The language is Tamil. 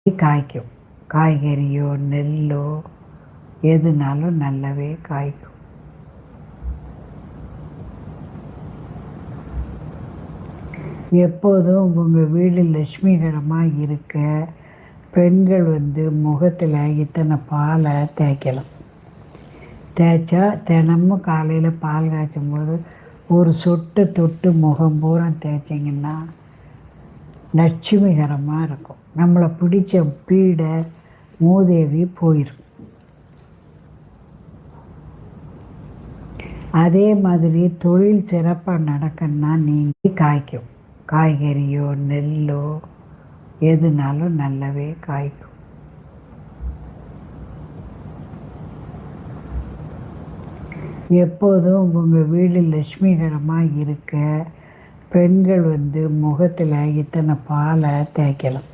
காய்க்கும். காய்கறியோ நெல்லோ எதுனாலும் நல்லாவே காய்க்கும். எப்போதும் உங்கள் வீடு லட்சுமிகரமாக இருக்க பெண்கள் முகத்தில் இத்தனை பாலை தேய்க்கலாம். தேய்ச்சா தினமும் காலையில் பால் காய்ச்சும் போது ஒரு சொட்டை தொட்டு முகம் பூரா தேய்ச்சிங்கன்னா லட்சுமிகரமாக இருக்கும். நம்மளை பிடிச்ச பீடை மூதேவி போயிடும். அதே மாதிரி தொழில் சிறப்பாக நடக்கணும்னா நீங்கள் காய்க்கும். காய்கறியோ நெல்லோ எதுனாலும் நல்லாவே காய்க்கும். எப்போதும் உங்கள் வீடு லட்சுமிகரமாக இருக்க பெண்கள் முகத்தில் இத்தனை பாலை தேய்க்கலாம்.